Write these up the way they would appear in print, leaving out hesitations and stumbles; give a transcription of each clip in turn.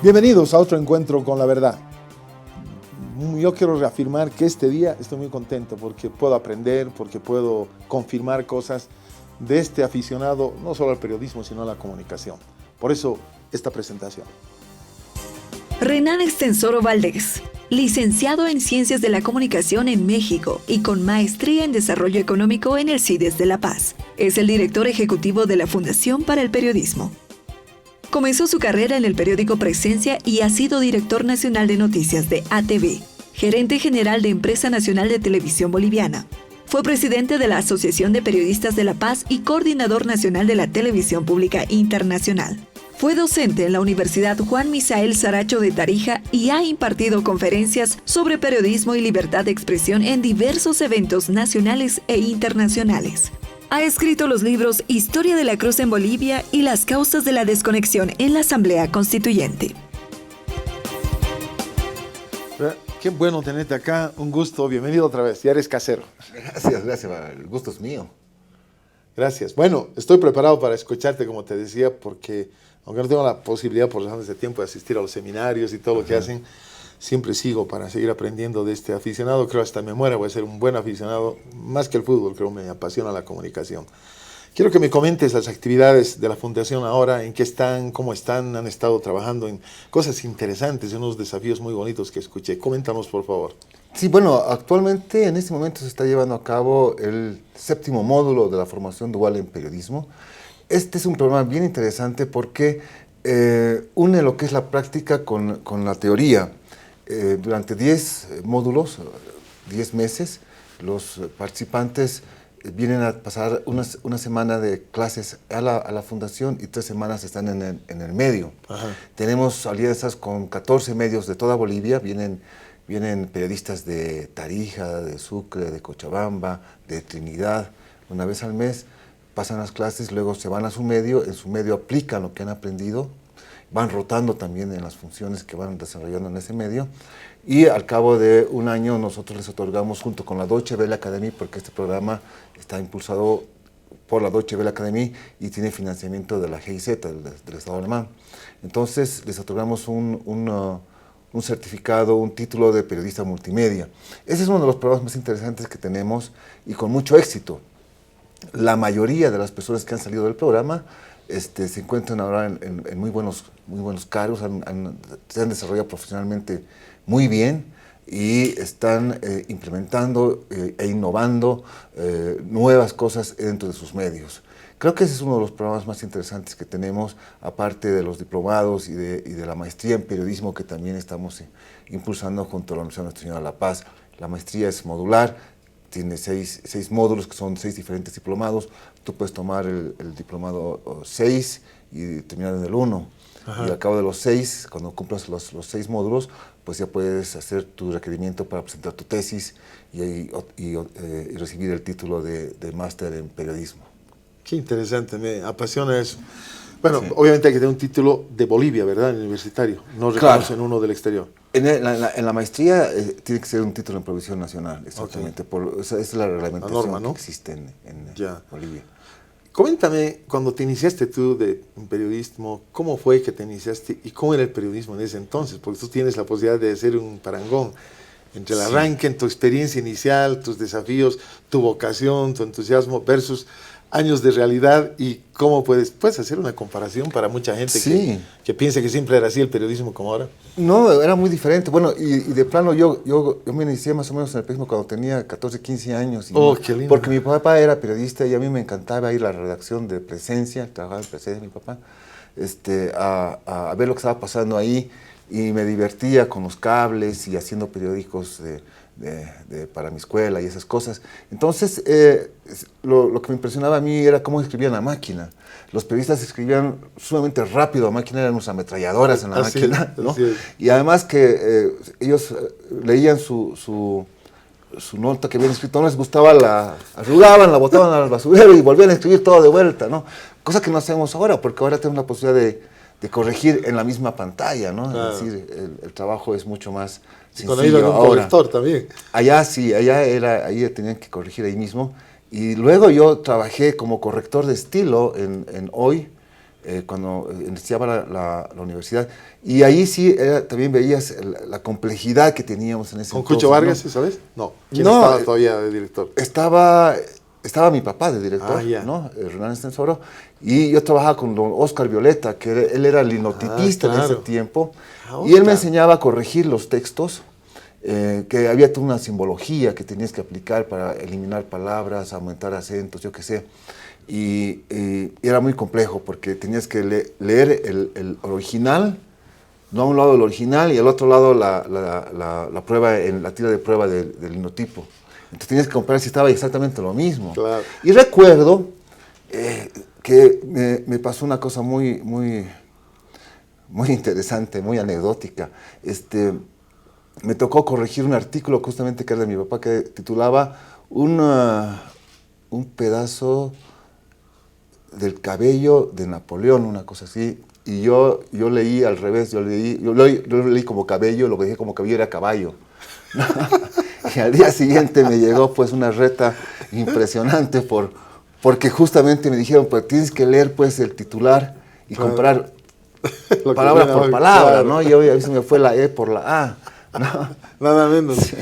Bienvenidos a otro encuentro con la verdad. Yo quiero reafirmar que este día estoy muy contento porque puedo aprender, porque puedo confirmar cosas de este aficionado, no solo al periodismo, sino a la comunicación. Por eso, esta presentación. Renan Extensoro Valdés, licenciado en Ciencias de la Comunicación en México y con maestría en Desarrollo Económico en el CIDES de La Paz. Es el director ejecutivo de la Fundación para el Periodismo. Comenzó su carrera en el periódico Presencia y ha sido director nacional de noticias de ATV, gerente general de Empresa Nacional de Televisión Boliviana. Fue presidente de la Asociación de Periodistas de La Paz y coordinador nacional de la Televisión Pública Internacional. Fue docente en la Universidad Juan Misael Saracho de Tarija y ha impartido conferencias sobre periodismo y libertad de expresión en diversos eventos nacionales e internacionales. Ha escrito los libros Historia de la Cruz en Bolivia y Las causas de la desconexión en la Asamblea Constituyente. Qué bueno tenerte acá, un gusto, bienvenido otra vez, ya eres casero. Gracias, el gusto es mío. Gracias. Bueno, estoy preparado para escucharte, como te decía, porque aunque no tengo la posibilidad por razones de tiempo de asistir a los seminarios y todo lo que hacen, siempre sigo para seguir aprendiendo de este aficionado. Creo hasta me muera voy a ser un buen aficionado, más que el fútbol, creo me apasiona la comunicación. Quiero que me comentes las actividades de la Fundación ahora, en qué están, cómo están, han estado trabajando en cosas interesantes, en unos desafíos muy bonitos que escuché. Coméntanos, por favor. Sí, bueno, actualmente en este momento se está llevando a cabo el 7º módulo de la formación dual en periodismo. Este es un programa bien interesante porque une lo que es la práctica con la teoría. Durante 10 módulos, 10 meses, los participantes vienen a pasar una semana de clases a la fundación y 3 semanas están en el medio. Ajá. Tenemos alianzas con 14 medios de toda Bolivia, vienen periodistas de Tarija, de Sucre, de Cochabamba, de Trinidad, una vez al mes, pasan las clases, luego se van a su medio, en su medio aplican lo que han aprendido, van rotando también en las funciones que van desarrollando en ese medio, y al cabo de un año nosotros les otorgamos junto con la Deutsche Welle Academy, porque este programa está impulsado por la Deutsche Welle Academy y tiene financiamiento de la GIZ, del Estado alemán. Entonces les otorgamos un certificado, un título de periodista multimedia. Ese es uno de los programas más interesantes que tenemos y con mucho éxito. La mayoría de las personas que han salido del programa se encuentran ahora en muy buenos cargos, se han desarrollado profesionalmente muy bien y están implementando e innovando nuevas cosas dentro de sus medios. Creo que ese es uno de los programas más interesantes que tenemos, aparte de los diplomados y de la maestría en periodismo que también estamos impulsando junto a la Universidad Nuestra Señora de La Paz. La maestría es modular, tiene 6 módulos que son 6 diferentes diplomados. Tú puedes tomar el diplomado 6 y terminar en el 1. Ajá. Y al cabo de los 6, cuando cumplas los 6 módulos, pues ya puedes hacer tu requerimiento para presentar tu tesis y recibir el título de máster en periodismo. Qué interesante, me apasiona eso. Bueno, sí. Obviamente hay que tener un título de Bolivia, ¿verdad? Universitario, no reconocen uno del exterior. En la maestría tiene que ser un título en provisión nacional, exactamente. Okay. Esa es la reglamentación norma, ¿no? Que existe en Bolivia. Coméntame, cuando te iniciaste tú en periodismo, ¿cómo fue que te iniciaste y cómo era el periodismo en ese entonces? Porque tú tienes la posibilidad de ser un parangón entre el arranque, en tu experiencia inicial, tus desafíos, tu vocación, tu entusiasmo versus años de realidad y cómo puedes hacer una comparación para mucha gente que piensa que siempre era así el periodismo como ahora. No, era muy diferente. Bueno, y de plano yo me inicié más o menos en el periodismo cuando tenía 14, 15 años. Qué lindo. Porque mi papá era periodista y a mí me encantaba ir a la redacción de Presencia, trabajaba en Presencia mi papá, a ver lo que estaba pasando ahí y me divertía con los cables y haciendo periódicos para mi escuela y esas cosas. Entonces, lo que me impresionaba a mí era cómo escribían a máquina. Los periodistas escribían sumamente rápido a máquina, eran unas ametralladoras en la máquina, ¿no? Y además que ellos leían su nota que habían escrito, no les gustaba, la arrugaban, la botaban al basurero y volvían a escribir todo de vuelta, ¿no? Cosa que no hacemos ahora, porque ahora tenemos la posibilidad de corregir en la misma pantalla, ¿no? Claro. Es decir, el trabajo es mucho más sencillo. Con ahí un corrector también. Allá sí, ahí tenían que corregir ahí mismo. Y luego yo trabajé como corrector de estilo en Hoy, cuando iniciaba la universidad. Y ahí sí también veías la complejidad que teníamos en ese ¿Con entonces, Cucho Vargas, ¿no? sabes? No. ¿Quién No, estaba todavía de director? Estaba mi papá de director, Ya. ¿no? Renan Estensoro, y yo trabajaba con don Oscar Violeta, él era linotipista en ese tiempo, y él me enseñaba a corregir los textos, que había toda una simbología que tenías que aplicar para eliminar palabras, aumentar acentos, yo qué sé, y era muy complejo porque tenías que leer el original, no a un lado el original y al otro lado la prueba, la tira de prueba del linotipo. Entonces tenías que comparar si estaba exactamente lo mismo. Claro. Y recuerdo que me pasó una cosa muy interesante, muy anecdótica. Me tocó corregir un artículo justamente que era de mi papá que titulaba un pedazo del cabello de Napoleón, una cosa así. Y yo leí al revés, yo leí como cabello, lo que dije como cabello era caballo. Y al día siguiente me llegó pues una reta impresionante porque justamente me dijeron, pues tienes que leer pues el titular y comparar palabra por palabra, claro, ¿no? Y a mí se me fue la E por la A, ¿no? Nada menos. Sí.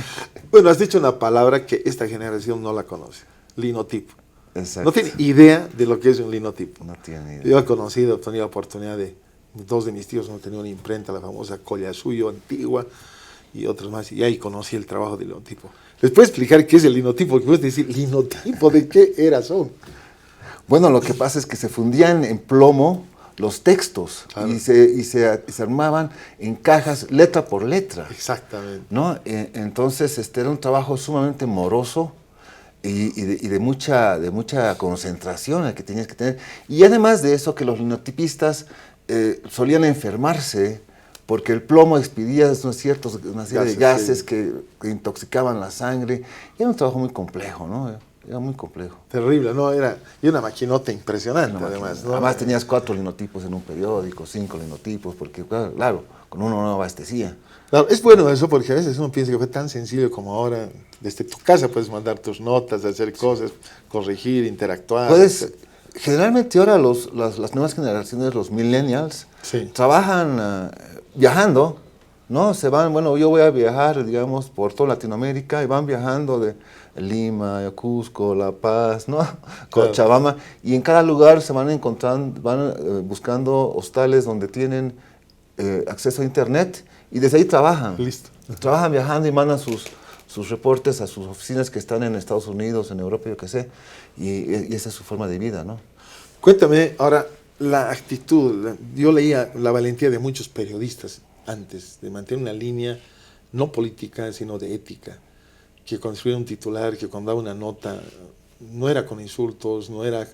Bueno, has dicho una palabra que esta generación no la conoce, linotipo. Exacto. No tiene idea de lo que es un linotipo. No tiene idea. Yo he conocido, he tenido la oportunidad de, dos de mis tíos han tenido una imprenta, la famosa Collasuyo antigua, y otros más, y ahí conocí el trabajo del linotipo. ¿Les puedo explicar qué es el linotipo? Porque puedes decir, ¿linotipo de qué era son? Bueno, lo que pasa es que se fundían en plomo los textos, claro, y se armaban en cajas letra por letra. Exactamente. ¿No? Entonces era un trabajo sumamente moroso y de mucha concentración el que tenías que tener. Y además de eso, que los linotipistas solían enfermarse porque el plomo expidía una serie de gases, sí, que intoxicaban la sangre. Y era un trabajo muy complejo, ¿no? Era muy complejo. Terrible, ¿no? Y una maquinota impresionante, además, ¿no? Además tenías 4 linotipos en un periódico, 5 linotipos, porque, claro, con uno no abastecía. Claro, es bueno eso porque a veces uno piensa que fue tan sencillo como ahora. Desde tu casa puedes mandar tus notas, hacer cosas, corregir, interactuar. Generalmente ahora las nuevas generaciones, los millennials, sí, trabajan viajando, ¿no? Se van, bueno, yo voy a viajar, digamos, por toda Latinoamérica y van viajando de Lima, Cusco, La Paz, ¿no? Cochabamba, claro, y en cada lugar se van encontrando, buscando hostales donde tienen acceso a internet y desde ahí trabajan. Listo. Trabajan viajando y mandan sus reportes a sus oficinas que están en Estados Unidos, en Europa, yo qué sé, y esa es su forma de vida, ¿no? Cuéntame ahora la actitud. Yo leía la valentía de muchos periodistas antes de mantener una línea no política, sino de ética, que construía un titular, que cuando daba una nota no era con insultos, no era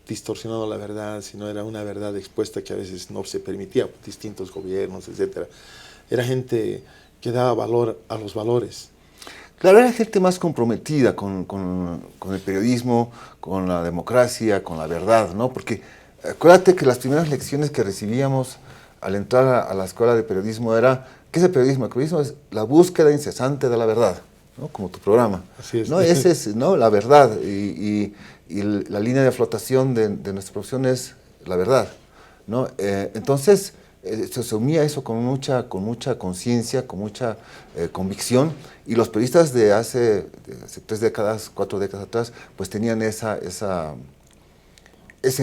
distorsionando la verdad, sino era una verdad expuesta que a veces no se permitía por distintos gobiernos, etc. Era gente que daba valor a los valores. Claro, era gente más comprometida con el periodismo, con la democracia, con la verdad, ¿no? Porque acuérdate que las primeras lecciones que recibíamos al entrar a la escuela de periodismo era, ¿qué es el periodismo? El periodismo es la búsqueda incesante de la verdad, ¿no? Como tu programa. Así es. ¿No? Ese es, ¿no? La verdad, y la línea de flotación de nuestra profesión es la verdad, ¿no? Entonces, se asumía eso con mucha conciencia, con mucha convicción, y los periodistas de hace 3 décadas, 4 décadas atrás, pues tenían ese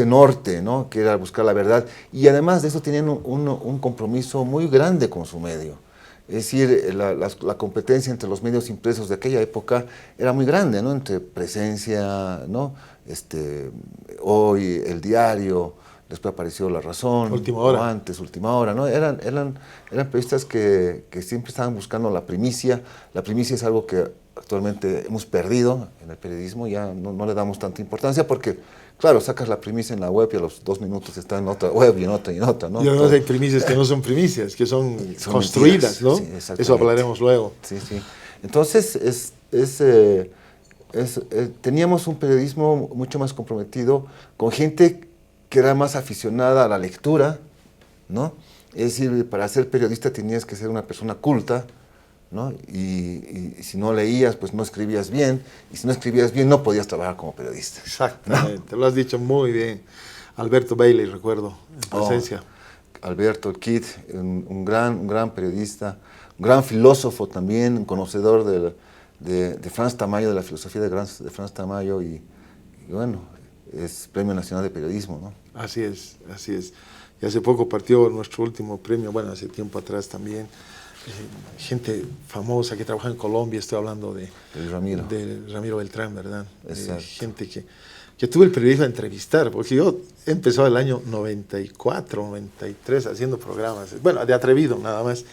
norte, ¿no? Que era buscar la verdad, y además de eso tenían un compromiso muy grande con su medio. Es decir, la competencia entre los medios impresos de aquella época era muy grande, ¿no? Entre Presencia, ¿no? Hoy, El Diario, después apareció La Razón, Última Hora. O antes, Última Hora, ¿no? Eran periodistas que siempre estaban buscando la primicia. La primicia es algo que actualmente hemos perdido en el periodismo, ya no le damos tanta importancia porque, claro, sacas la primicia en la web y a los 2 minutos está en otra web y en otra, ¿no? Y además hay primicias que no son primicias, que son construidas, mentiras, ¿no? Sí, eso hablaremos luego. Sí. Entonces, teníamos un periodismo mucho más comprometido con gente que era más aficionada a la lectura, ¿no? Es decir, para ser periodista tenías que ser una persona culta, ¿no? Y si no leías, pues no escribías bien, y si no escribías bien no podías trabajar como periodista. Exactamente, ¿no? Lo has dicho muy bien. Alberto Bailey, recuerdo, en presencia. Alberto, el Kid, un gran periodista, un gran filósofo también, un conocedor de Franz Tamayo, de la filosofía de Franz Tamayo, y bueno, es Premio Nacional de Periodismo, ¿no? Así es, así es. Y hace poco partió nuestro último premio, bueno, hace tiempo atrás también. Gente famosa que trabaja en Colombia, estoy hablando de Ramiro Beltrán, ¿verdad? Gente que tuve el privilegio de entrevistar, porque yo he empezado el año 94, 93 haciendo programas, bueno, de atrevido nada más,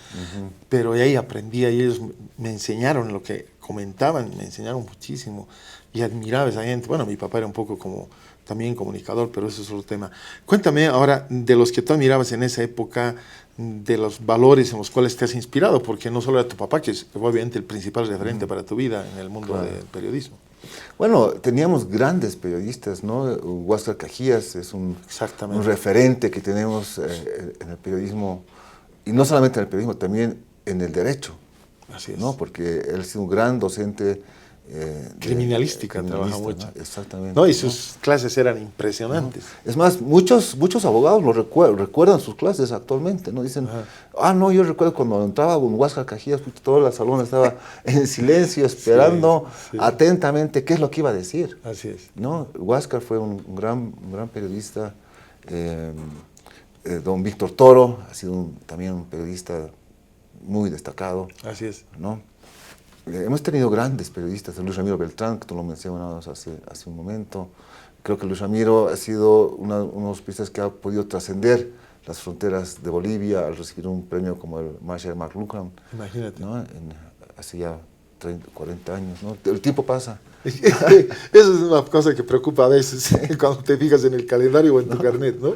pero ahí aprendí, y ellos me enseñaron lo que comentaban, me enseñaron muchísimo, y admiraba a esa gente. Bueno, mi papá era un poco como también comunicador, pero eso es otro tema. Cuéntame ahora de los que tú admirabas en esa época, de los valores en los cuales te has inspirado, porque no solo era tu papá, que es obviamente el principal referente para tu vida en el mundo del periodismo. Bueno, teníamos grandes periodistas, ¿no? Huáscar Cajías es un referente que tenemos en el periodismo, y no solamente en el periodismo, también en el derecho. Así es. ¿No? Porque él es un gran docente. Criminalística trabaja mucho. ¿No? Exactamente. No, y sus clases eran impresionantes. Es más, muchos abogados lo recuerdan sus clases actualmente, ¿no? Dicen, no, yo recuerdo cuando entraba con Huáscar Cajías, todo el salón estaba en silencio, esperando atentamente qué es lo que iba a decir. Así es. ¿No? Huáscar fue un gran periodista. Don Víctor Toro ha sido también un periodista muy destacado. Así es. ¿No? Hemos tenido grandes periodistas, Luis Ramiro Beltrán, que tú lo mencionabas hace un momento. Creo que Luis Ramiro ha sido uno de los periodistas que ha podido trascender las fronteras de Bolivia al recibir un premio como el Marshall McLuhan. Imagínate. ¿No? Hace ya 30, 40 años, ¿no? El tiempo pasa. Eso es una cosa que preocupa a veces cuando te fijas en el calendario o en tu carnet, ¿no?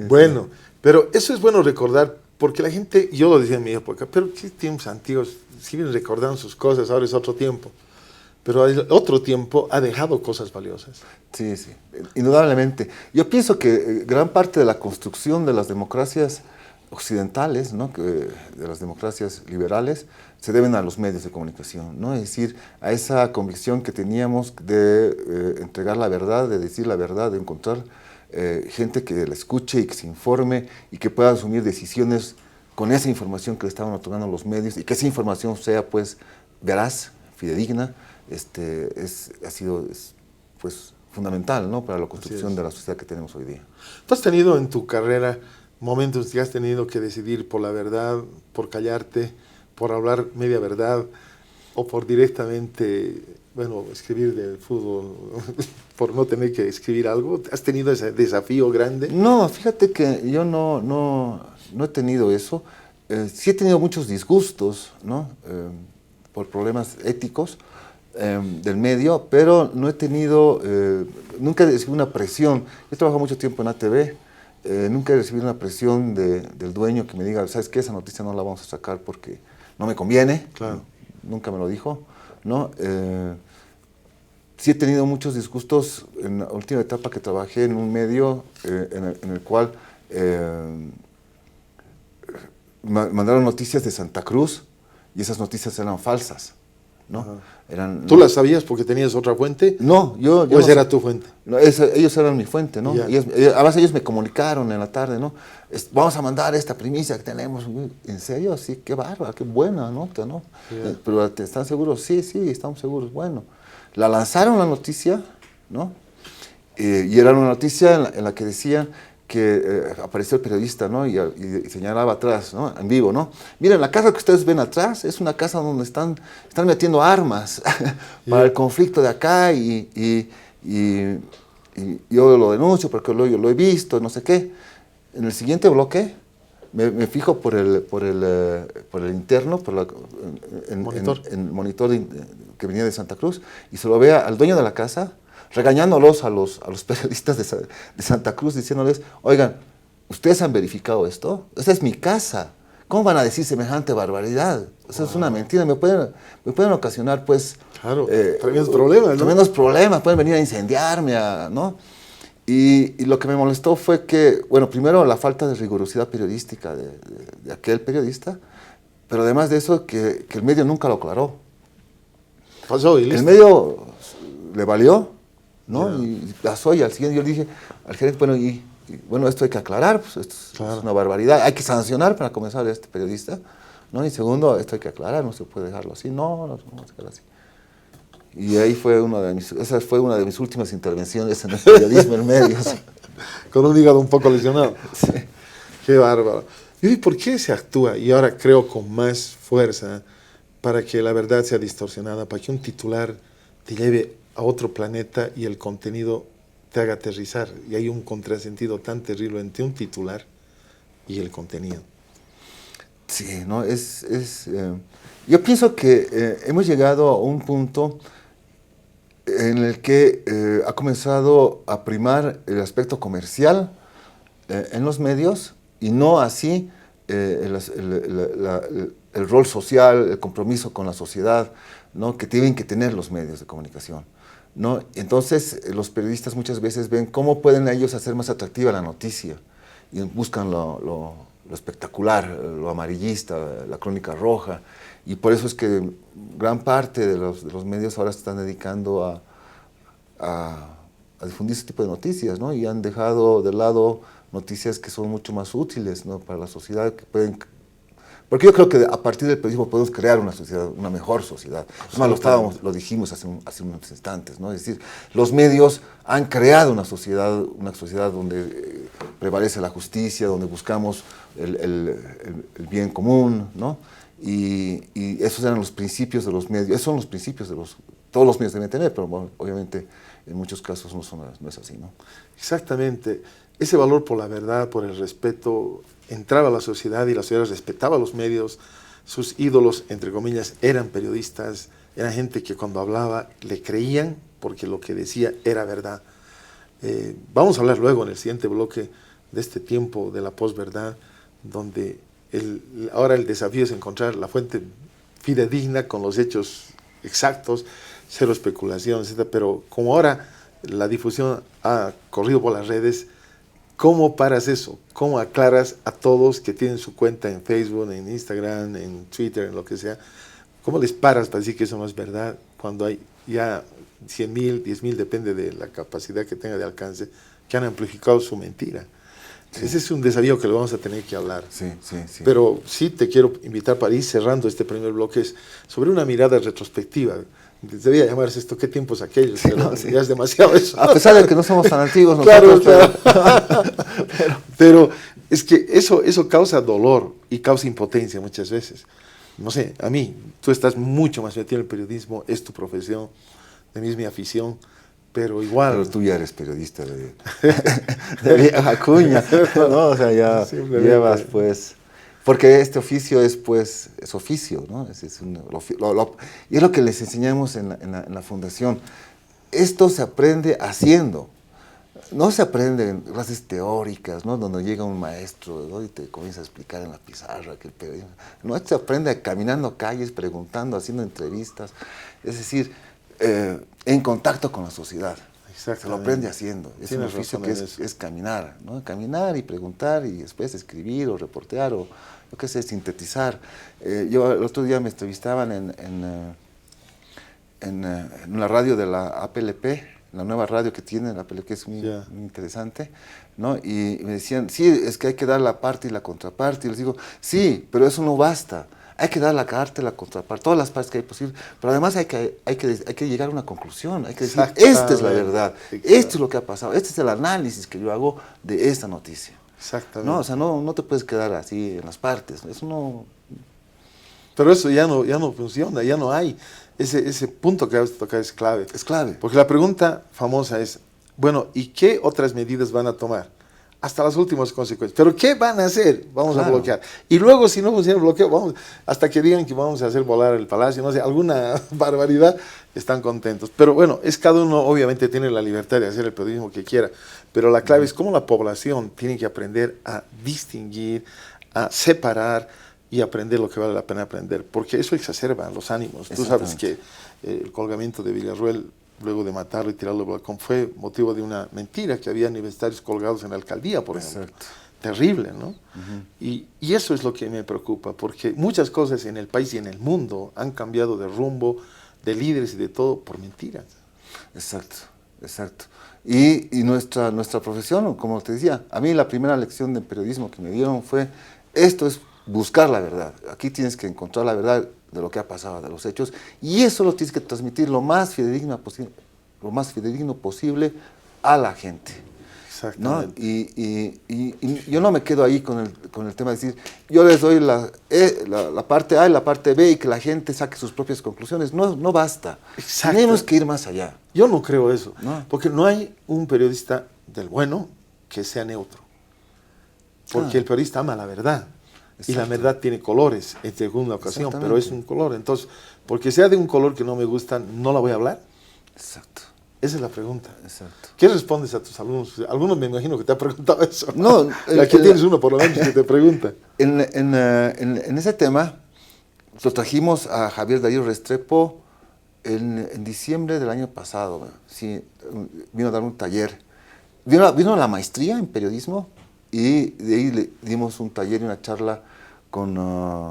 Bueno, pero eso es bueno recordar, porque la gente, yo lo decía en mi época, pero qué tiempos antiguos, siguen recordando sus cosas, ahora es otro tiempo. Pero otro tiempo ha dejado cosas valiosas. Sí, indudablemente. Yo pienso que gran parte de la construcción de las democracias occidentales, ¿no? De las democracias liberales, se deben a los medios de comunicación, ¿no? Es decir, a esa convicción que teníamos de entregar la verdad, de decir la verdad, de encontrar gente que la escuche y que se informe y que pueda asumir decisiones con esa información que le estaban otorgando los medios, y que esa información sea pues veraz, fidedigna, ha sido pues fundamental, ¿no? Para la construcción de la sociedad que tenemos hoy día. ¿Tú has tenido en tu carrera momentos que has tenido que decidir por la verdad, por callarte, por hablar media verdad, o por directamente, bueno, escribir del fútbol, por no tener que escribir algo? ¿Has tenido ese desafío grande? No, fíjate que yo no he tenido eso. Sí he tenido muchos disgustos, ¿no? Por problemas éticos del medio, pero no he tenido, nunca he recibido una presión. He trabajado mucho tiempo en ATV, nunca he recibido una presión del dueño que me diga, ¿sabes qué? Esa noticia no la vamos a sacar porque no me conviene. Claro. Nunca me lo dijo, ¿no? Sí he tenido muchos disgustos en la última etapa que trabajé en un medio en el cual mandaron noticias de Santa Cruz y esas noticias eran falsas, ¿no? ¿Tú las sabías porque tenías otra fuente? No, yo ¿O esa era tu fuente? No, ellos eran mi fuente, ¿no? Además ellos me comunicaron en la tarde, ¿no? Vamos a mandar esta primicia que tenemos. ¿En serio? Sí, qué bárbara, qué buena nota, ¿no? Pero ¿están seguros? Sí, estamos seguros. Bueno, la lanzaron la noticia, ¿no? Y era una noticia en la que decía que apareció el periodista, ¿no? Y señalaba atrás, ¿no? En vivo, ¿no? Miren, la casa que ustedes ven atrás es una casa donde están metiendo armas para el conflicto de acá, y yo lo denuncio porque yo lo he visto, no sé qué. En el siguiente bloque me fijo por el interno, el monitor que venía de Santa Cruz, y se lo vea al dueño de la casa regañándolos a los periodistas de Santa Cruz, diciéndoles, oigan, ¿ustedes han verificado esto? Esta es mi casa. ¿Cómo van a decir semejante barbaridad? Eso es una mentira. Me pueden ocasionar, pues... Claro, tremendos problemas, ¿no? Tremendos problemas. Pueden venir a incendiarme, ¿no? Y lo que me molestó fue que, bueno, primero la falta de rigurosidad periodística de aquel periodista, pero además de eso, que el medio nunca lo aclaró. Pasó y listo. El medio le valió, ¿no? Ya. Y pasó, y al siguiente yo le dije al gerente, bueno, esto hay que aclarar, pues esto Claro. es una barbaridad, hay que sancionar para comenzar a este periodista, ¿no? Y segundo, esto hay que aclarar, no se puede dejarlo así, no se puede dejar así. Y ahí esa fue una de mis últimas intervenciones en el periodismo en medios. Con un hígado un poco lesionado. Sí. Qué bárbaro. ¿Y por qué se actúa, y ahora creo con más fuerza, para que la verdad sea distorsionada, para que un titular te lleve a otro planeta y el contenido te haga aterrizar? Y hay un contrasentido tan terrible entre un titular y el contenido. Sí, ¿no? Yo pienso que hemos llegado a un punto en el que ha comenzado a primar el aspecto comercial en los medios y no así el rol social, el compromiso con la sociedad, ¿no? Que tienen que tener los medios de comunicación, ¿no? Entonces los periodistas muchas veces ven cómo pueden ellos hacer más atractiva la noticia y buscan lo espectacular, lo amarillista, la crónica roja, y por eso es que gran parte de los medios ahora se están dedicando a difundir ese tipo de noticias, ¿no? Y han dejado de lado noticias que son mucho más útiles, ¿no? Para la sociedad, porque yo creo que a partir del periodismo podemos crear una sociedad, una mejor sociedad. Lo dijimos hace unos instantes, ¿no? Es decir, los medios han creado una sociedad donde prevalece la justicia, donde buscamos el bien común, ¿no? Y esos eran los principios de los medios, esos son los principios todos los medios deben tener, pero bueno, obviamente en muchos casos no es así, ¿no? Exactamente. Ese valor por la verdad, por el respeto, entraba a la sociedad y la sociedad respetaba a los medios. Sus ídolos, entre comillas, eran periodistas, eran gente que cuando hablaba le creían porque lo que decía era verdad. Vamos a hablar luego en el siguiente bloque de este tiempo de la posverdad, donde ahora el desafío es encontrar la fuente fidedigna con los hechos exactos, cero especulación, etc. Pero como ahora la difusión ha corrido por las redes, ¿cómo paras eso? ¿Cómo aclaras a todos que tienen su cuenta en Facebook, en Instagram, en Twitter, en lo que sea? ¿Cómo les paras para decir que eso no es verdad cuando hay ya 100,000, 10,000, depende de la capacidad que tenga de alcance, que han amplificado su mentira? Sí. Ese es un desafío que lo vamos a tener que hablar. Sí. Pero sí te quiero invitar para ir cerrando este primer bloque sobre una mirada retrospectiva. Debía llamarse esto, ¿qué tiempos aquellos? Sí, ya es demasiado eso. A pesar de que no somos tan antiguos nosotros. Claro. Pero es que eso causa dolor y causa impotencia muchas veces. No sé, a mí, tú estás mucho más metido en el periodismo, es tu profesión, de mí es mi afición, pero igual... Pero tú ya eres periodista de vieja cuña, ¿no? O sea, ya llevas pues... Porque este oficio es oficio, ¿no? Y es lo que les enseñamos en la fundación. Esto se aprende haciendo. No se aprende en clases teóricas, ¿no? Donde llega un maestro, ¿no? Y te comienza a explicar en la pizarra que el periodismo... No, esto se aprende caminando calles, preguntando, haciendo entrevistas. Es decir, en contacto con la sociedad. Se lo aprende haciendo. Es un oficio que es caminar, ¿no? Caminar y preguntar y después escribir o reportear o, yo qué sé, sintetizar. Yo el otro día me entrevistaban en una radio de la APLP, la nueva radio que tiene, la APLP, que es muy interesante, ¿no? Y me decían, sí, es que hay que dar la parte y la contraparte. Y les digo, sí, pero eso no basta. Hay que dar la parte, la contraparte, todas las partes que hay posible, pero además hay que llegar a una conclusión, hay que decir, esta es la verdad, esto es lo que ha pasado, este es el análisis que yo hago de esta noticia. Exactamente. No, o sea, no te puedes quedar así en las partes, eso no... Pero eso ya no funciona, ya no hay. Ese punto que vas a tocar es clave. Es clave. Porque la pregunta famosa es, bueno, ¿y qué otras medidas van a tomar? Hasta las últimas consecuencias. ¿Pero qué van a hacer? Vamos a bloquear. Y luego, si no funciona el bloqueo, hasta que digan que vamos a hacer volar el palacio, no sé, alguna barbaridad, están contentos. Pero bueno, cada uno obviamente tiene la libertad de hacer el periodismo que quiera, pero la clave es cómo la población tiene que aprender a distinguir, a separar y aprender lo que vale la pena aprender, porque eso exacerba los ánimos. Tú sabes que el colgamiento de Villarruel, luego de matarlo y tirarlo al balcón, fue motivo de una mentira, que había universitarios colgados en la alcaldía, por ejemplo. Terrible, ¿no? Y eso es lo que me preocupa, porque muchas cosas en el país y en el mundo han cambiado de rumbo, de líderes y de todo, por mentiras. Exacto. exacto. Y nuestra profesión, como te decía, a mí la primera lección de periodismo que me dieron fue, esto es buscar la verdad. Aquí tienes que encontrar la verdad de lo que ha pasado, de los hechos, y eso lo tienes que transmitir lo más fidedigno posible a la gente. Exactamente. ¿No? Y yo no me quedo ahí con el tema de decir, yo les doy la parte A y la parte B y que la gente saque sus propias conclusiones. No basta. Exacto. Tenemos que ir más allá. Yo no creo eso, No. porque no hay un periodista del bueno que sea neutro. Porque el periodista ama la verdad. Y la verdad tiene colores en segunda ocasión, pero es un color. Entonces, porque sea de un color que no me gusta, ¿no la voy a hablar? Exacto. Esa es la pregunta. Exacto. ¿Qué respondes a tus alumnos? Algunos me imagino que te han preguntado eso. No, aquí tienes uno por lo menos que te pregunta. En ese tema, lo trajimos a Javier Darío Restrepo en diciembre del año pasado. Sí, vino a dar un taller. Vino a la maestría en periodismo y de ahí le dimos un taller y una charla con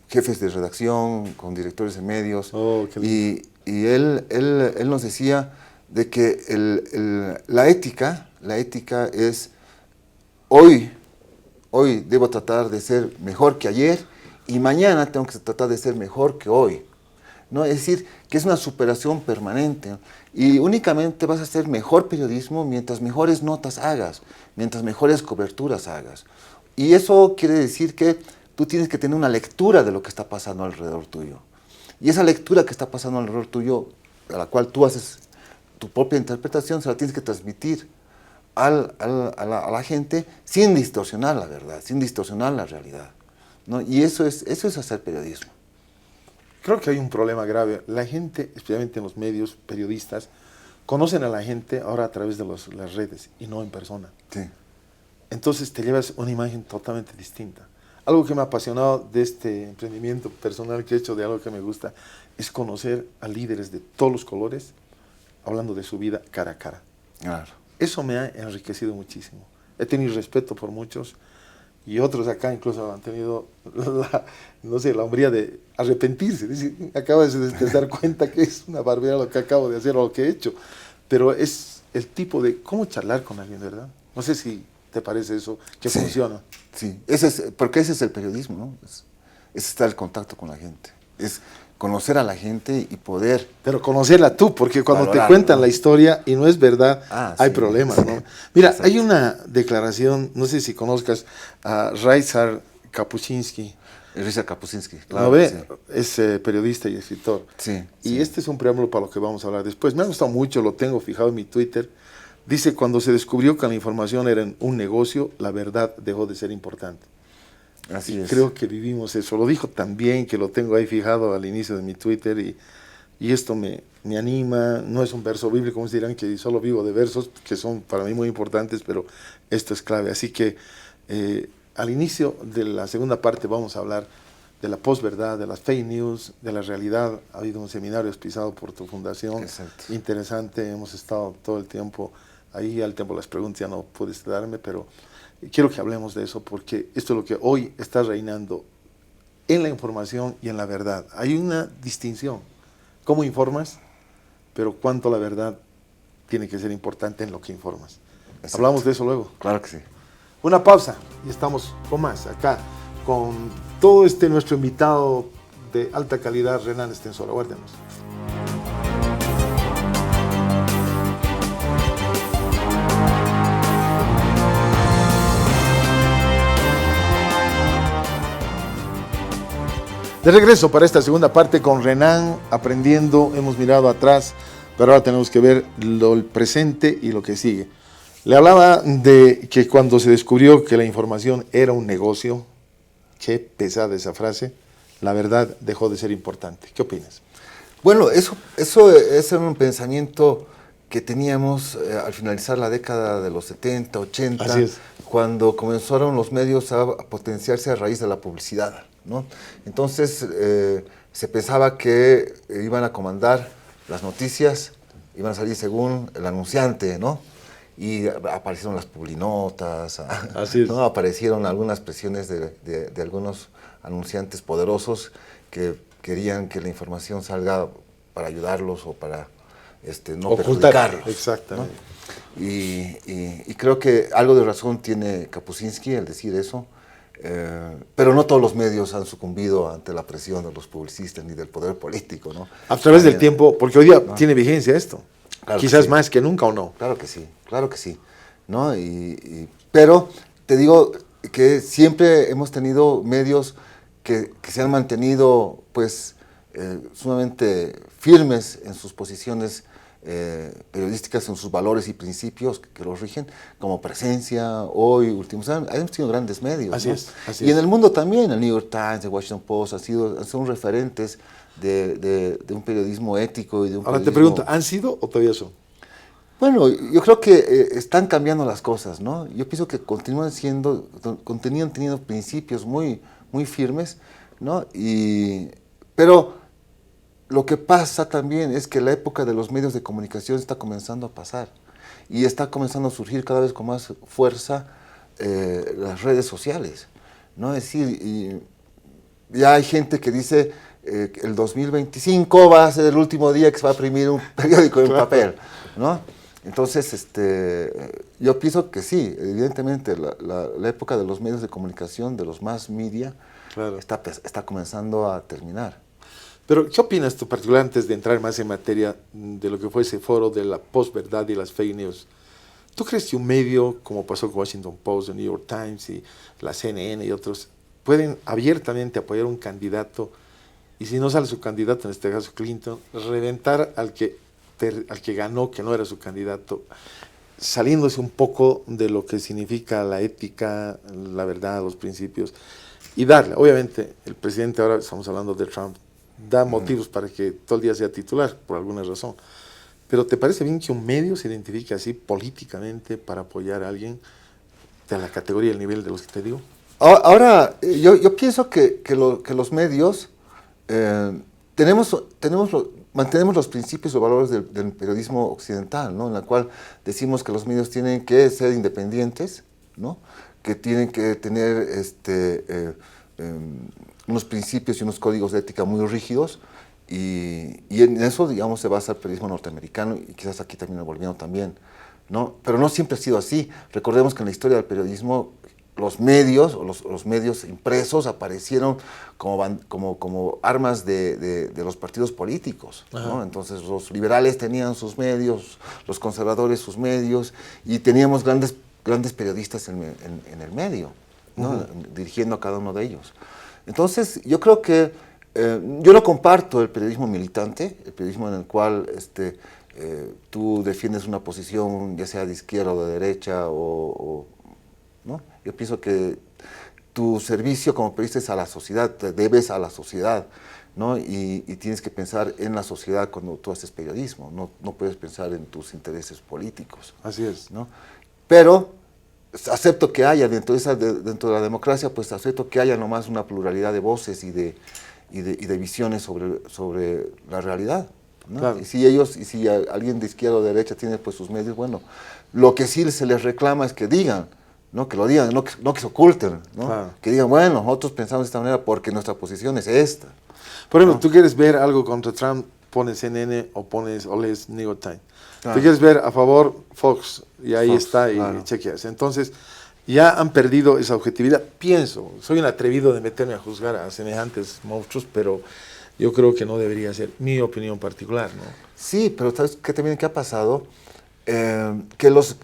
jefes de redacción, con directores de medios. Oh, qué lindo. Y él nos decía de que la ética es, hoy debo tratar de ser mejor que ayer y mañana tengo que tratar de ser mejor que hoy, ¿no? Es decir, que es una superación permanente y únicamente vas a hacer mejor periodismo mientras mejores notas hagas, mientras mejores coberturas hagas. Y eso quiere decir que tú tienes que tener una lectura de lo que está pasando alrededor tuyo. Y esa lectura que está pasando alrededor tuyo, a la cual tú haces tu propia interpretación, se la tienes que transmitir a la gente sin distorsionar la verdad, sin distorsionar la realidad, ¿no? Y eso es hacer periodismo. Creo que hay un problema grave. La gente, especialmente en los medios, periodistas, conocen a la gente ahora a través de las redes y no en persona. Sí. Entonces te llevas una imagen totalmente distinta. Algo que me ha apasionado de este emprendimiento personal que he hecho, de algo que me gusta, es conocer a líderes de todos los colores, hablando de su vida cara a cara. Claro. Eso me ha enriquecido muchísimo. He tenido respeto por muchos y otros acá incluso han tenido la hombría de arrepentirse. Dice, acabas de dar cuenta que es una barbaridad lo que acabo de hacer o lo que he hecho. Pero es el tipo de cómo charlar con alguien, ¿verdad? No sé si te parece eso, que Sí. funciona. Sí, porque ese es el periodismo, ¿no? Es estar en contacto con la gente, es conocer a la gente y poder... Pero conocerla tú, porque cuando valorar, te cuentan ¿no? la historia y no es verdad, hay sí, problemas, sí. ¿no? Mira, Exacto. hay una declaración, no sé si conozcas a Ryszard Kapuscinski. Richard Kapuscinski, ¿No claro. ve? Sí. Es periodista y escritor. Sí, Y sí. este es un preámbulo para lo que vamos a hablar después. Me ha gustado mucho, lo tengo fijado en mi Twitter. Dice, cuando se descubrió que la información era un negocio, la verdad dejó de ser importante. Así Y es. creo que vivimos eso. Lo dijo también, que lo tengo ahí fijado al inicio de mi Twitter y esto me anima. No es un verso bíblico, como se dirán, que solo vivo de versos, que son para mí muy importantes, pero esto es clave. Así que al inicio de la segunda parte vamos a hablar de la posverdad, de las fake news, de la realidad. Ha habido un seminario auspiciado por tu fundación. Exacto. Interesante, hemos estado todo el tiempo ahí, al tiempo de las preguntas ya no pudiste darme, pero quiero que hablemos de eso porque esto es lo que hoy está reinando en la información y en la verdad. Hay una distinción. ¿Cómo informas? Pero cuánto la verdad tiene que ser importante en lo que informas. Exacto. Hablamos de eso luego. Claro que sí. Una pausa y estamos con más acá, con todo nuestro invitado de alta calidad, Renan Estensoro. Aguárdenos. De regreso para esta segunda parte con Renan, aprendiendo, hemos mirado atrás, pero ahora tenemos que ver el presente y lo que sigue. Le hablaba de que cuando se descubrió que la información era un negocio, qué pesada esa frase, la verdad dejó de ser importante. ¿Qué opinas? Bueno, eso es un pensamiento que teníamos al finalizar la década de los 70, 80, Así es. cuando comenzaron los medios a potenciarse a raíz de la publicidad, ¿no? Entonces se pensaba que iban a comandar las noticias, iban a salir según el anunciante, ¿no? Y aparecieron las publinotas, Así es. ¿no? Aparecieron algunas presiones de algunos anunciantes poderosos que querían que la información salga para ayudarlos o para no Ocultar, perjudicarlos. exactamente. ¿No? Y creo que algo de razón tiene Kapuscinski al decir eso, pero no todos los medios han sucumbido ante la presión de los publicistas ni del poder político, ¿no? A través del tiempo, porque hoy día tiene vigencia esto, Claro quizás sí. más que nunca o no. Claro que sí, ¿no? Pero te digo que siempre hemos tenido medios que se han mantenido, pues, sumamente firmes en sus posiciones periodísticas, en sus valores y principios que los rigen, como Presencia, Hoy, Últimos Años, hemos tenido grandes medios. Así ¿no? es, así y en es. el mundo también, el New York Times, el Washington Post, son referentes de un periodismo ético y de un Ahora te periodismo... pregunto, ¿han sido o todavía son? Bueno, yo creo que están cambiando las cosas, ¿no? Yo pienso que continúan teniendo principios muy, muy firmes, ¿no? Pero lo que pasa también es que la época de los medios de comunicación está comenzando a pasar y está comenzando a surgir cada vez con más fuerza las redes sociales, ¿no? Es decir, ya hay gente que dice que el 2025 va a ser el último día que se va a imprimir un periódico en papel, ¿no? Entonces, yo pienso que sí, evidentemente la época de los medios de comunicación, de los mass media, Claro. está comenzando a terminar. Pero, ¿qué opinas tú, particular, antes de entrar más en materia de lo que fue ese foro de la posverdad y las fake news? ¿Tú crees que un medio, como pasó con Washington Post, el New York Times y la CNN y otros, pueden abiertamente apoyar a un candidato y si no sale su candidato, en este caso Clinton, reventar al que ganó, que no era su candidato, saliéndose un poco de lo que significa la ética, la verdad, los principios, y darle? Obviamente, el presidente, ahora estamos hablando de Trump, da motivos para que todo el día sea titular, por alguna razón. Pero ¿te parece bien que un medio se identifique así políticamente para apoyar a alguien de la categoría y el nivel de los que te digo? Ahora, yo pienso que los medios mantenemos los principios o valores del periodismo occidental, ¿no? En la cual decimos que los medios tienen que ser independientes, ¿no? Que tienen que tener unos principios y unos códigos de ética muy rígidos, y en eso, digamos, se basa el periodismo norteamericano y quizás aquí también el boliviano también, ¿no? Pero no siempre ha sido así. Recordemos que en la historia del periodismo los medios o los medios impresos aparecieron como armas de los partidos políticos, ¿no? Entonces los liberales tenían sus medios, los conservadores sus medios, y teníamos grandes periodistas en el medio, ¿no? Dirigiendo a cada uno de ellos. Entonces yo creo que yo no comparto el periodismo militante, el periodismo en el cual tú defiendes una posición ya sea de izquierda o de derecha, ¿no? Yo pienso que tu servicio como periodista es a la sociedad, te debes a la sociedad, ¿no? Y tienes que pensar en la sociedad cuando tú haces periodismo, no puedes pensar en tus intereses políticos. Así es. ¿No? Pero acepto que haya, dentro de la democracia, pues acepto que haya nomás una pluralidad de voces y de visiones sobre la realidad, ¿no? Claro. Y si alguien de izquierda o de derecha tiene pues sus medios, bueno, lo que sí se les reclama es que digan, ¿no? Que lo digan, no que se oculten, ¿no? Claro. Que digan, bueno, nosotros pensamos de esta manera porque nuestra posición es esta. Por ejemplo, ¿no? tú quieres ver algo contra Trump, pones CNN o lees New York Times. Claro. Tú quieres ver a favor Fox, y ahí Fox, está, y claro. chequeas. Entonces, ya han perdido esa objetividad. Pienso, soy un atrevido de meterme a juzgar a semejantes monstruos, pero yo creo que no debería ser mi opinión particular, ¿no? Sí, pero ¿sabes qué también qué ha pasado? Que los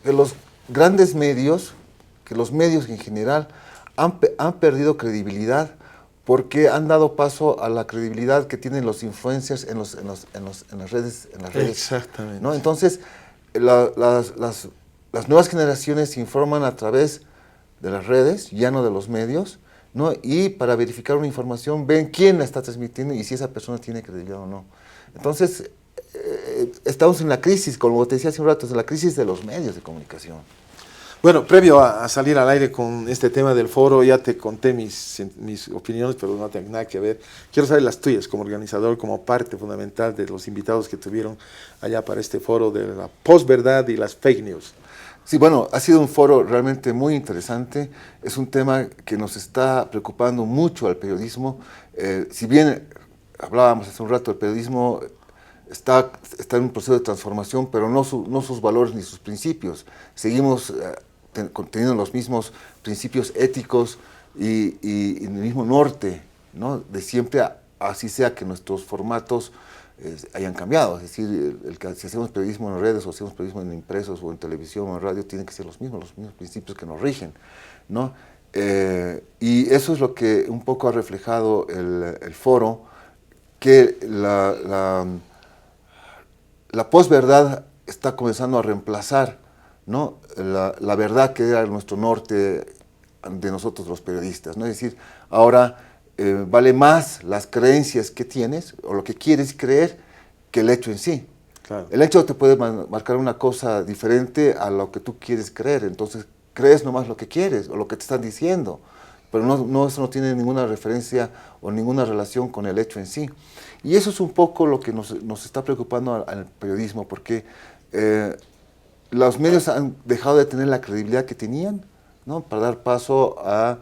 grandes medios, que los medios en general han perdido credibilidad porque han dado paso a la credibilidad que tienen los influencers en las redes. Exactamente. ¿No? Entonces, las nuevas generaciones se informan a través de las redes, ya no de los medios, ¿no? Y para verificar una información ven quién la está transmitiendo y si esa persona tiene credibilidad o no. Entonces, estamos en la crisis, como te decía hace un rato, en la crisis de los medios de comunicación. Bueno, previo a salir al aire con este tema del foro, ya te conté mis opiniones, pero no tienen nada que ver. Quiero saber las tuyas como organizador, como parte fundamental de los invitados que tuvieron allá para este foro de la posverdad y las fake news. Sí, bueno, ha sido un foro realmente muy interesante. Es un tema que nos está preocupando mucho al periodismo. Si bien hablábamos hace un rato, el periodismo está en un proceso de transformación, pero no sus valores ni sus principios. Seguimos teniendo los mismos principios éticos y el mismo norte, ¿no? De siempre, así sea que nuestros formatos hayan cambiado. Es decir, si hacemos periodismo en redes o hacemos periodismo en impresos o en televisión o en radio, tienen que ser los mismos principios que nos rigen, ¿no? Y eso es lo que un poco ha reflejado el foro, que la posverdad está comenzando a reemplazar, ¿no? la verdad que era nuestro norte de nosotros los periodistas, ¿no? Es decir, ahora vale más las creencias que tienes o lo que quieres creer que el hecho en sí. Claro. El hecho te puede marcar una cosa diferente a lo que tú quieres creer, entonces crees nomás lo que quieres o lo que te están diciendo, pero eso no tiene ninguna referencia o ninguna relación con el hecho en sí. Y eso es un poco lo que nos está preocupando al periodismo, porque los medios han dejado de tener la credibilidad que tenían, ¿no? Para dar paso a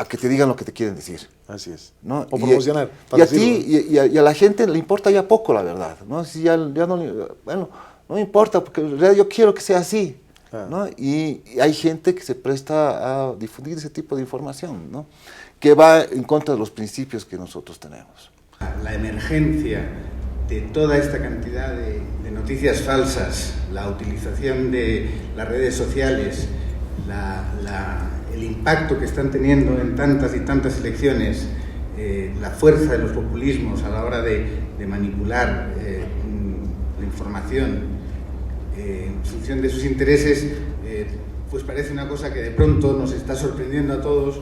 que te digan lo que te quieren decir. Así es. ¿No? O promocionar. Y a ti y a la gente le importa ya poco la verdad, ¿no? Si ya no, bueno, no me importa, porque en realidad yo quiero que sea así. ¿No? Y hay gente que se presta a difundir ese tipo de información, ¿no? Que va en contra de los principios que nosotros tenemos. La emergencia de toda esta cantidad de noticias falsas, la utilización de las redes sociales, el impacto que están teniendo en tantas y tantas elecciones, la fuerza de los populismos a la hora de manipular la información en función de sus intereses, pues parece una cosa que de pronto nos está sorprendiendo a todos,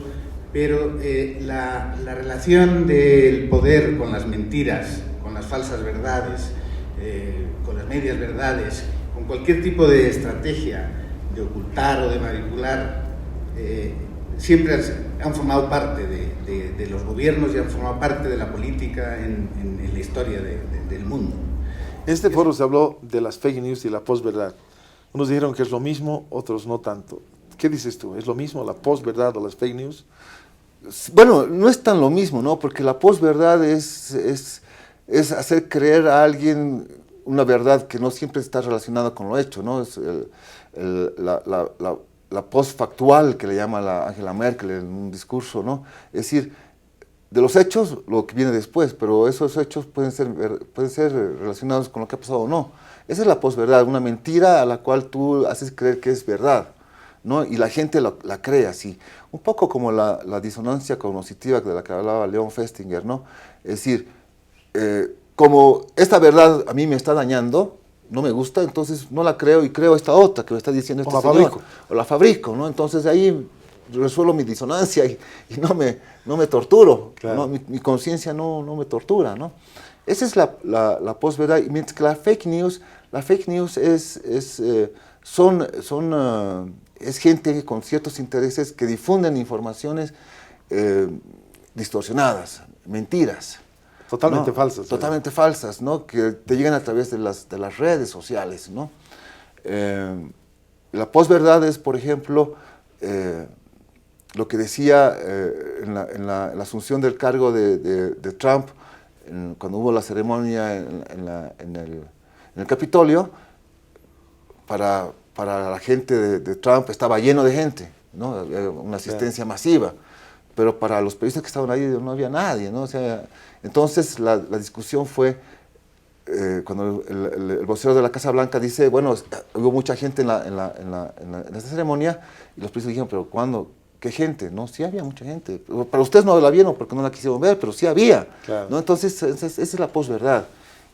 pero la relación del poder con las mentiras, con las falsas verdades, con las medias verdades, con cualquier tipo de estrategia de ocultar o de manipular, siempre han formado parte de los gobiernos y han formado parte de la política en la historia del mundo. En este foro se habló de las fake news y la posverdad. Unos dijeron que es lo mismo, otros no tanto. ¿Qué dices tú? ¿Es lo mismo la posverdad o las fake news? Bueno, no es tan lo mismo, ¿no? Porque la posverdad es hacer creer a alguien una verdad que no siempre está relacionada con lo hecho, ¿no? Es la postfactual que le llama Angela Merkel en un discurso, ¿no? Es decir, de los hechos, lo que viene después, pero esos hechos pueden ser relacionados con lo que ha pasado o no. Esa es la posverdad, una mentira a la cual tú haces creer que es verdad, ¿no? Y la gente la cree así. Un poco como la disonancia cognitiva de la que hablaba Leon Festinger, ¿no? Es decir, como esta verdad a mí me está dañando, no me gusta, entonces no la creo y creo esta otra que me está diciendo este señor. Fabrico. O la fabrico, ¿no? Entonces ahí resuelvo mi disonancia y no me torturo, claro. ¿no? Mi conciencia no me tortura, ¿no? Esa es la posverdad, mientras que la fake news es gente con ciertos intereses que difunden informaciones distorsionadas, mentiras. Totalmente ¿no? falsas. Totalmente falsas, ¿no? Que te llegan a través de las redes sociales, ¿no? La posverdad es, por ejemplo, lo que decía en la asunción del cargo de Trump, cuando hubo la ceremonia en el Capitolio, para la gente de Trump estaba lleno de gente, ¿no? Había una asistencia masiva, pero para los periodistas que estaban ahí no había nadie, ¿no? O sea, entonces la discusión fue, cuando el vocero de la Casa Blanca dice, bueno, hubo mucha gente en esta ceremonia, y los periodistas dijeron, pero ¿cuándo? ¿Qué gente? No, sí había mucha gente. Para ustedes no la vieron porque no la quisieron ver, pero sí había. Claro. ¿No? Entonces, esa es la posverdad.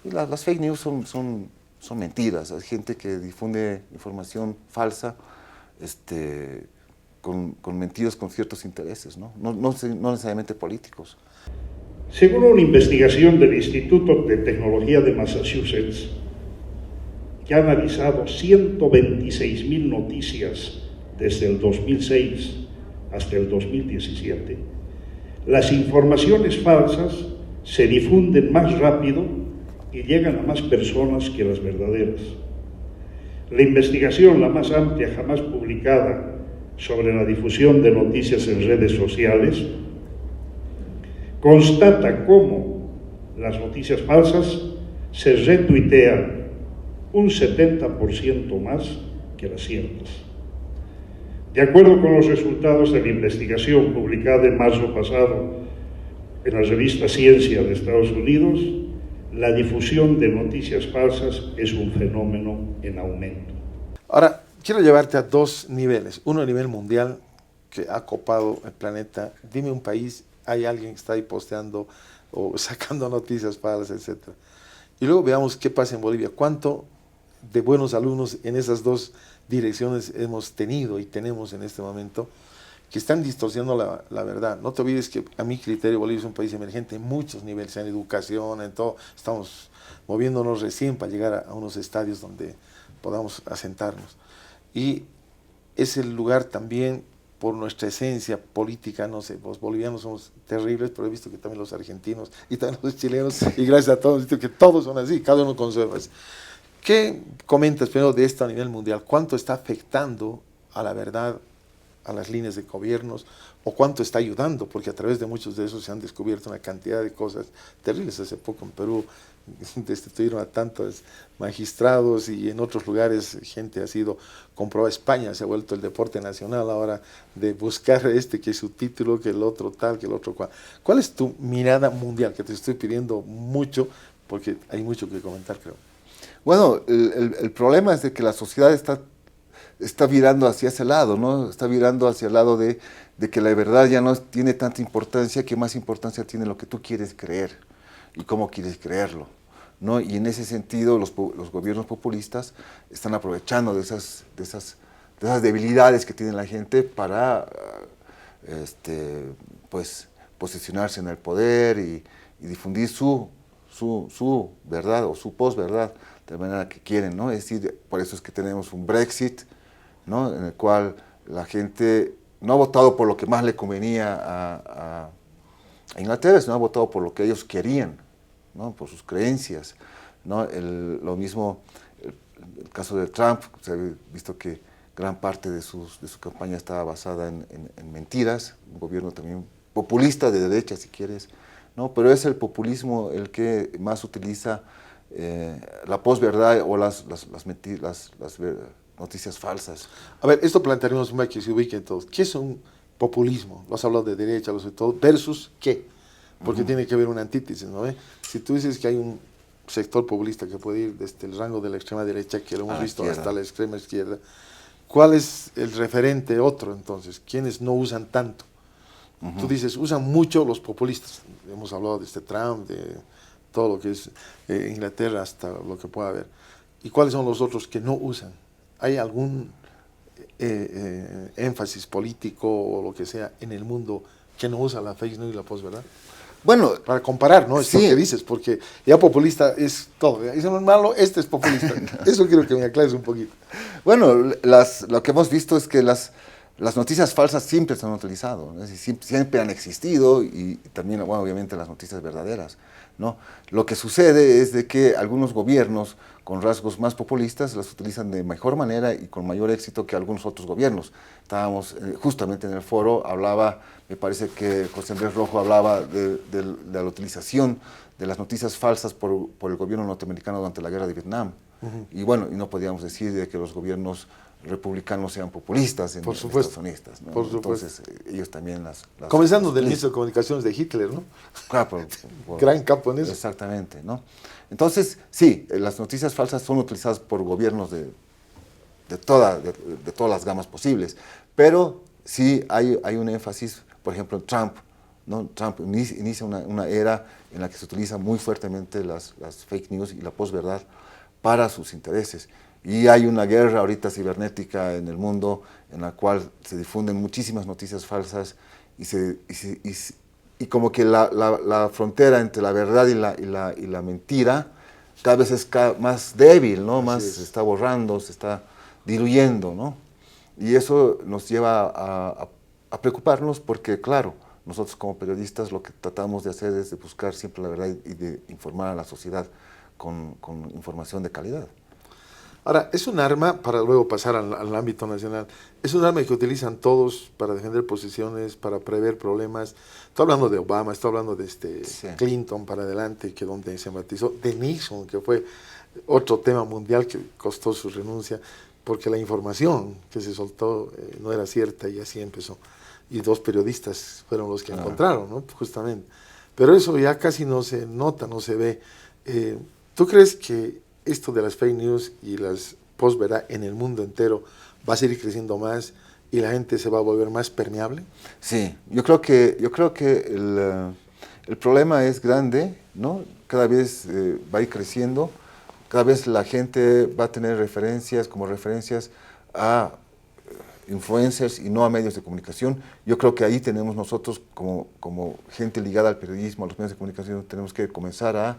Y las fake news son mentiras. Hay gente que difunde información falsa con mentiras, con ciertos intereses, ¿no? No necesariamente políticos. Según una investigación del Instituto de Tecnología de Massachusetts, que ha analizado 126.000 noticias desde el 2006 hasta el 2017, las informaciones falsas se difunden más rápido y llegan a más personas que las verdaderas. La investigación, la más amplia jamás publicada sobre la difusión de noticias en redes sociales, constata cómo las noticias falsas se retuitean un 70% más que las ciertas. De acuerdo con los resultados de la investigación publicada en marzo pasado en la revista Ciencia de Estados Unidos, la difusión de noticias falsas es un fenómeno en aumento. Ahora, quiero llevarte a dos niveles. Uno a nivel mundial, que ha copado el planeta. Dime un país, hay alguien que está ahí posteando o sacando noticias falsas, etc. Y luego veamos qué pasa en Bolivia. ¿Cuánto de buenos alumnos en esas dos direcciones hemos tenido y tenemos en este momento que están distorsionando la verdad? No te olvides que a mi criterio Bolivia es un país emergente en muchos niveles, en educación, en todo. Estamos moviéndonos recién para llegar a unos estadios donde podamos asentarnos. Y es el lugar también por nuestra esencia política, no sé, los bolivianos somos terribles, pero he visto que también los argentinos y también los chilenos, y gracias a todos, he visto que todos son así, cada uno conserva eso. ¿Qué comentas primero de esto a nivel mundial? ¿Cuánto está afectando a la verdad, a las líneas de gobiernos, o cuánto está ayudando? Porque a través de muchos de esos se han descubierto una cantidad de cosas terribles. Hace poco en Perú destituyeron a tantos magistrados y en otros lugares gente ha sido comprobada. España se ha vuelto el deporte nacional ahora de buscar que es su título, que el otro tal, que el otro cual. ¿Cuál es tu mirada mundial? Que te estoy pidiendo mucho porque hay mucho que comentar, creo. Bueno, el problema es de que la sociedad está virando hacia ese lado, ¿no? Está virando hacia el lado de que la verdad ya no tiene tanta importancia, que más importancia tiene lo que tú quieres creer y cómo quieres creerlo, ¿no? Y en ese sentido los gobiernos populistas están aprovechando de esas debilidades que tiene la gente para pues, posicionarse en el poder y difundir su verdad o su posverdad de la manera que quieren, ¿no? Es decir, por eso es que tenemos un Brexit, ¿no? En el cual la gente no ha votado por lo que más le convenía a Inglaterra, sino ha votado por lo que ellos querían, ¿no? Por sus creencias, ¿no? Lo mismo, el caso de Trump, se ha visto que gran parte de su campaña estaba basada en mentiras, un gobierno también populista de derecha, si quieres, ¿no? Pero es el populismo el que más utiliza la posverdad o las noticias falsas. A ver, esto plantearemos para que se ubiquen todos. ¿Qué es un populismo? Lo has hablado de derecha, lo sé todo, versus ¿qué? Porque tiene que haber una antítesis, ¿no? Si tú dices que hay un sector populista que puede ir desde el rango de la extrema derecha, que lo hemos visto hasta la extrema izquierda, ¿cuál es el referente otro entonces? ¿Quiénes no usan tanto? Tú dices, usan mucho los populistas. Hemos hablado de Trump, de todo lo que es Inglaterra, hasta lo que pueda haber. ¿Y cuáles son los otros que no usan? ¿Hay algún énfasis político o lo que sea en el mundo que no usa la fake news y la posverdad? Bueno, para comparar, ¿no? Esto sí. que dices, porque ya populista es todo. Eso no es malo, este es populista. Eso quiero que me aclares un poquito. Bueno, lo que hemos visto es que las noticias falsas siempre se han utilizado, ¿no? Es decir, siempre han existido y también, bueno, obviamente las noticias verdaderas, ¿no? Lo que sucede es de que algunos gobiernos con rasgos más populistas las utilizan de mejor manera y con mayor éxito que algunos otros gobiernos. Estábamos justamente en el foro, me parece que José Andrés Rojo hablaba de la utilización de las noticias falsas por el gobierno norteamericano durante la guerra de Vietnam. Y bueno, y no podíamos decir de que los gobiernos republicanos sean populistas en Estados Unidos, ¿no? Por supuesto. Entonces, ellos también comenzando del ministro de Comunicaciones de Hitler, ¿no? Claro, gran capo en eso. Exactamente, ¿no? Entonces, sí, las noticias falsas son utilizadas por gobiernos de todas las gamas posibles, pero sí hay un énfasis, por ejemplo, en Trump, ¿no? Trump inicia una era en la que se utiliza muy fuertemente las fake news y la posverdad para sus intereses. Y hay una guerra ahorita cibernética en el mundo en la cual se difunden muchísimas noticias falsas y como que la frontera entre la verdad y la mentira cada vez es más débil, ¿no? Más se está borrando, se está diluyendo, ¿no? Y eso nos lleva a preocuparnos porque, claro, nosotros como periodistas lo que tratamos de hacer es de buscar siempre la verdad y de informar a la sociedad con información de calidad. Ahora, es un arma, para luego pasar al ámbito nacional, es un arma que utilizan todos para defender posiciones, para prever problemas. Estoy hablando de Obama, estoy hablando de Sí. Clinton para adelante, que donde se matizó, de Nixon, que fue otro tema mundial que costó su renuncia, porque la información que se soltó no era cierta y así empezó. Y 2 periodistas fueron los que encontraron, ¿no? Justamente. Pero eso ya casi no se nota, no se ve. ¿Tú crees que esto de las fake news y las posverdad en el mundo entero va a seguir creciendo más y la gente se va a volver más permeable? Sí, yo creo que el problema es grande, ¿no? Cada vez va a ir creciendo, cada vez la gente va a tener referencias a influencers y no a medios de comunicación. Yo creo que ahí tenemos nosotros como gente ligada al periodismo, a los medios de comunicación, tenemos que comenzar a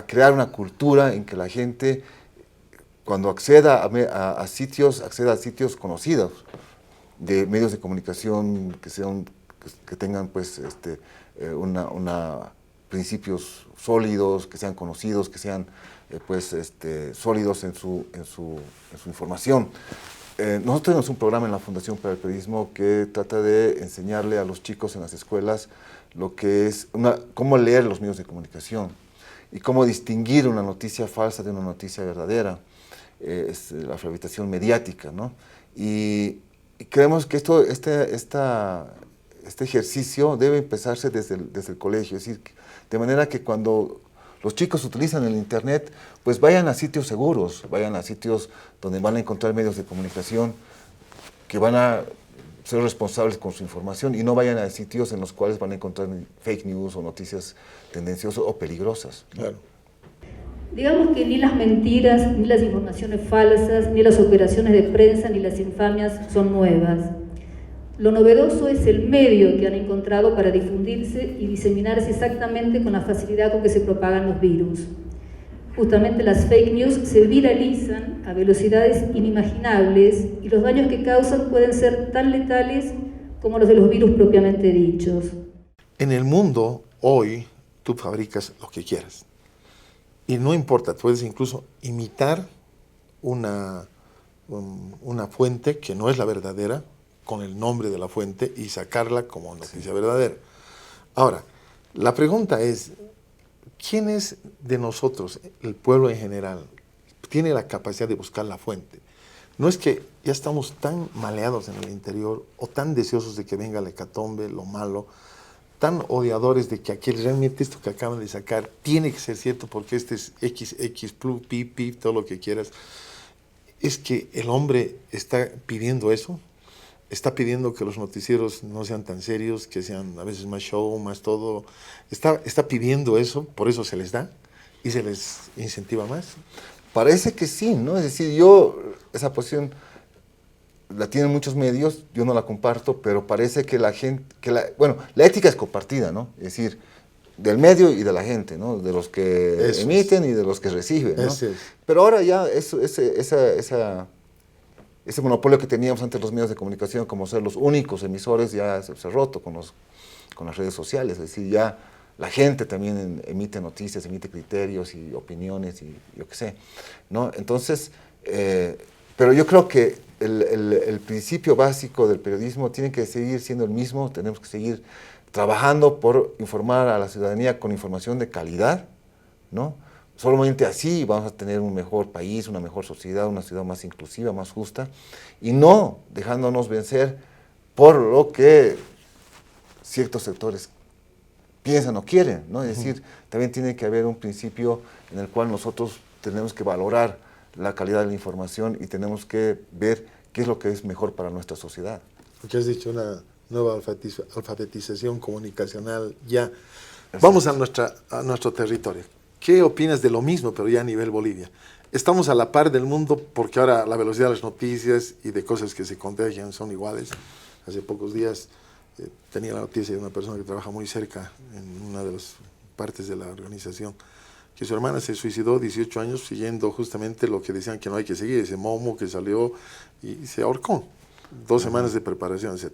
crear una cultura en que la gente, cuando acceda a sitios conocidos de medios de comunicación que tengan pues principios sólidos, que sean conocidos, que sean sólidos en su información. Nosotros tenemos un programa en la Fundación para el Periodismo que trata de enseñarle a los chicos en las escuelas lo que es cómo leer los medios de comunicación y cómo distinguir una noticia falsa de una noticia verdadera. Es la alfabetización mediática, ¿no? Y creemos que este ejercicio debe empezarse desde el colegio, es decir, de manera que cuando los chicos utilizan el Internet, pues vayan a sitios seguros, vayan a sitios donde van a encontrar medios de comunicación que van a ser responsables con su información y no vayan a sitios en los cuales van a encontrar fake news o noticias tendenciosas o peligrosas. Claro. Digamos que ni las mentiras, ni las informaciones falsas, ni las operaciones de prensa, ni las infamias son nuevas. Lo novedoso es el medio que han encontrado para difundirse y diseminarse exactamente con la facilidad con que se propagan los virus. Justamente las fake news se viralizan a velocidades inimaginables y los daños que causan pueden ser tan letales como los de los virus propiamente dichos. En el mundo, hoy, tú fabricas lo que quieras. Y no importa, puedes incluso imitar una fuente que no es la verdadera, con el nombre de la fuente y sacarla como noticia verdadera. Ahora, la pregunta es, ¿quiénes de nosotros, el pueblo en general, tiene la capacidad de buscar la fuente? No es que ya estamos tan maleados en el interior o tan deseosos de que venga la hecatombe, lo malo, tan odiadores de que aquel realmente esto que acaban de sacar tiene que ser cierto porque este es XX, plus, pi, todo lo que quieras. Es que el hombre está pidiendo eso. Está pidiendo que los noticieros no sean tan serios, que sean a veces más show, más todo. Está pidiendo eso, por eso se les da y se les incentiva más. Parece que sí, ¿no? Es decir, esa posición la tienen muchos medios, yo no la comparto, pero parece que la gente, la ética es compartida, ¿no? Es decir, del medio y de la gente, ¿no? De los que emiten y de los que reciben, ¿no? Pero ahora ya ese monopolio que teníamos antes los medios de comunicación, como ser los únicos emisores, ya se ha roto con las redes sociales. Es decir, ya la gente también emite noticias, emite criterios y opiniones y yo qué sé, ¿no? Entonces, pero yo creo que el principio básico del periodismo tiene que seguir siendo el mismo. Tenemos que seguir trabajando por informar a la ciudadanía con información de calidad, ¿no? Solamente así vamos a tener un mejor país, una mejor sociedad, una ciudad más inclusiva, más justa, y no dejándonos vencer por lo que ciertos sectores piensan o quieren, ¿no? Es decir, también tiene que haber un principio en el cual nosotros tenemos que valorar la calidad de la información y tenemos que ver qué es lo que es mejor para nuestra sociedad. Lo que has dicho, una nueva alfabetización comunicacional ya. Vamos a nuestro territorio. ¿Qué opinas de lo mismo, pero ya a nivel Bolivia? Estamos a la par del mundo porque ahora la velocidad de las noticias y de cosas que se contagian son iguales. Hace pocos días tenía la noticia de una persona que trabaja muy cerca en una de las partes de la organización, que su hermana se suicidó 18 años siguiendo justamente lo que decían que no hay que seguir, ese momo que salió y se ahorcó. 2 semanas de preparación, etc.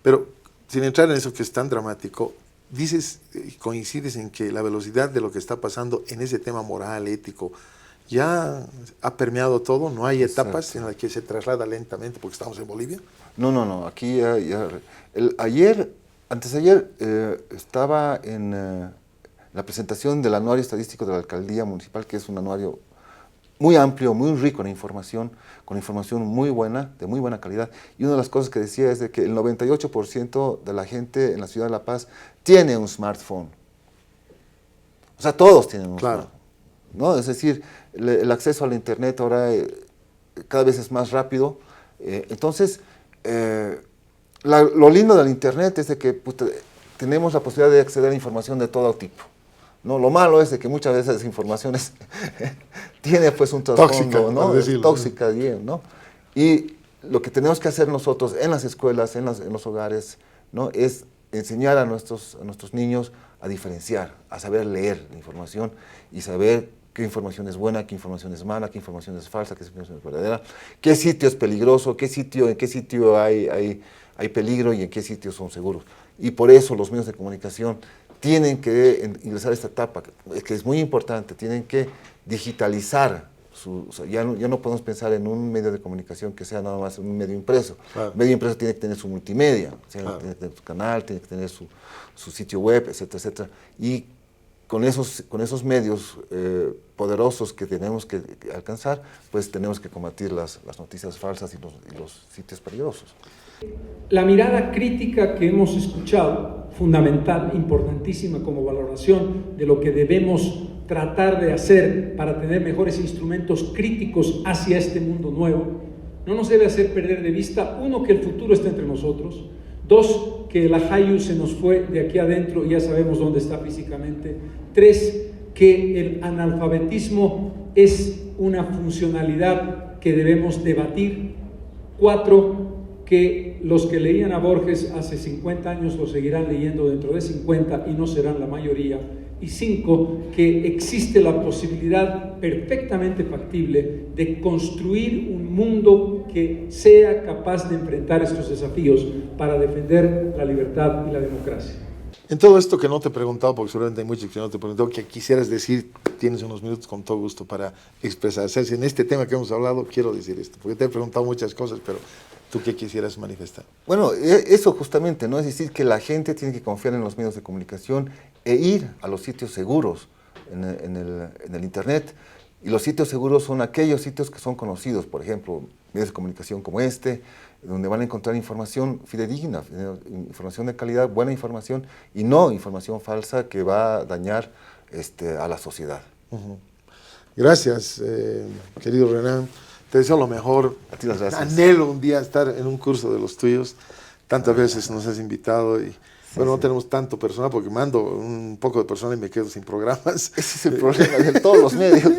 Pero sin entrar en eso que es tan dramático, dices y coincides en que la velocidad de lo que está pasando en ese tema moral, ético, ya ha permeado todo, no hay etapas en las que se traslada lentamente porque estamos en Bolivia. No, aquí antesayer estaba en la presentación del anuario estadístico de la Alcaldía Municipal, que es un anuario muy amplio, muy rico en información, con información muy buena, de muy buena calidad. Y una de las cosas que decía es de que el 98% de la gente en la ciudad de La Paz tiene un smartphone. O sea, todos tienen un smartphone, ¿no? Es decir, el acceso al internet ahora cada vez es más rápido. Entonces, lo lindo del internet es de que tenemos la posibilidad de acceder a información de todo tipo, ¿no? Lo malo es de que muchas veces esa información tiene pues un trasfondo, ¿no? Es tóxica, ¿no? Y lo que tenemos que hacer nosotros en las escuelas, en los hogares, ¿no? Es enseñar a nuestros niños a diferenciar, a saber leer la información y saber qué información es buena, qué información es mala, qué información es falsa, qué información es verdadera, qué sitio es peligroso, en qué sitio hay peligro y en qué sitios son seguros. Y por eso los medios de comunicación tienen que ingresar a esta etapa, que es muy importante, tienen que digitalizar. Ya no podemos pensar en un medio de comunicación que sea nada más un medio impreso. Claro. El medio impreso tiene que tener su multimedia, tiene que tener su canal, tiene que tener su sitio web, etcétera, etcétera. Y con esos medios poderosos que tenemos que alcanzar, pues tenemos que combatir las noticias falsas y los sitios peligrosos. La mirada crítica que hemos escuchado, fundamental, importantísima como valoración de lo que debemos tratar de hacer para tener mejores instrumentos críticos hacia este mundo nuevo, no nos debe hacer perder de vista, uno, que el futuro está entre nosotros, dos, que la Hayu se nos fue de aquí adentro y ya sabemos dónde está físicamente, tres, que el analfabetismo es una funcionalidad que debemos debatir, cuatro, que los que leían a Borges hace 50 años lo seguirán leyendo dentro de 50 y no serán la mayoría. Y 5, que existe la posibilidad perfectamente factible de construir un mundo que sea capaz de enfrentar estos desafíos para defender la libertad y la democracia. En todo esto que no te he preguntado, porque seguramente hay muchos que no te he preguntado, que quisieras decir, tienes unos minutos con todo gusto para expresarse. En este tema que hemos hablado, quiero decir esto, porque te he preguntado muchas cosas, pero ¿tú qué quisieras manifestar? Bueno, eso justamente, ¿no? Es decir, que la gente tiene que confiar en los medios de comunicación e ir a los sitios seguros en el Internet. Y los sitios seguros son aquellos sitios que son conocidos, por ejemplo, medios de comunicación como donde van a encontrar información fidedigna, información de calidad, buena información, y no información falsa que va a dañar a la sociedad. Gracias, querido Renan. Te deseo lo mejor. A ti las gracias. Anhelo un día estar en un curso de los tuyos. Tantas veces nos has invitado y bueno, no tenemos tanto personal porque mando un poco de personal y me quedo sin programas. Ese es el problema de todos los medios.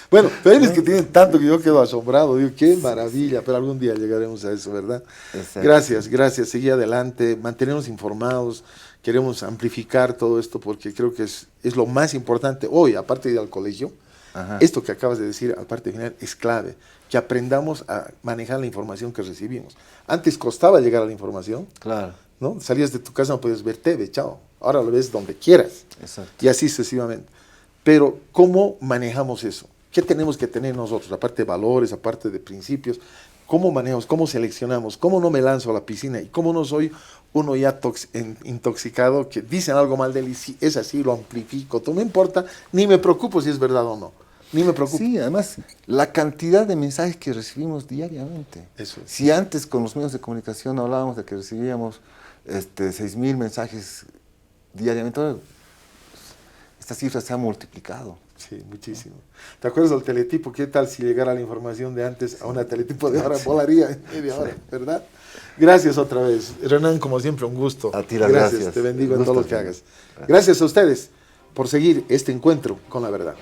Bueno, pero hay que tienen tanto que yo quedo asombrado. Digo, qué maravilla, pero algún día llegaremos a eso, ¿verdad? Exacto. Gracias. Seguí adelante, mantenernos informados. Queremos amplificar todo esto porque creo que es lo más importante hoy, aparte de ir al colegio. Ajá. Esto que acabas de decir, aparte final, es clave, que aprendamos a manejar la información que recibimos. Antes costaba llegar a la información, claro, ¿no? Salías de tu casa, no podías ver TV, chao. Ahora lo ves donde quieras. Exacto. Y así sucesivamente. Pero, ¿cómo manejamos eso? ¿Qué tenemos que tener nosotros? Aparte de valores, aparte de principios, ¿cómo manejamos? ¿Cómo seleccionamos? ¿Cómo no me lanzo a la piscina? ¿Y cómo no soy uno ya intoxicado que dicen algo mal de él y si es así lo amplifico? No me importa, ni me preocupo si es verdad o no. Ni me preocupo. Sí, además, la cantidad de mensajes que recibimos diariamente. Eso es. Si antes con los medios de comunicación hablábamos de que recibíamos 6.000 mensajes diariamente, esta cifra se ha multiplicado. Sí, muchísimo. ¿Te acuerdas del teletipo? ¿Qué tal si llegara la información de antes a una teletipo de ahora? Volaría en media hora, ¿verdad? Gracias otra vez. Renan, como siempre, un gusto. A ti las gracias. Te bendigo en todo lo que hagas. Gracias a ustedes por seguir este encuentro con la verdad.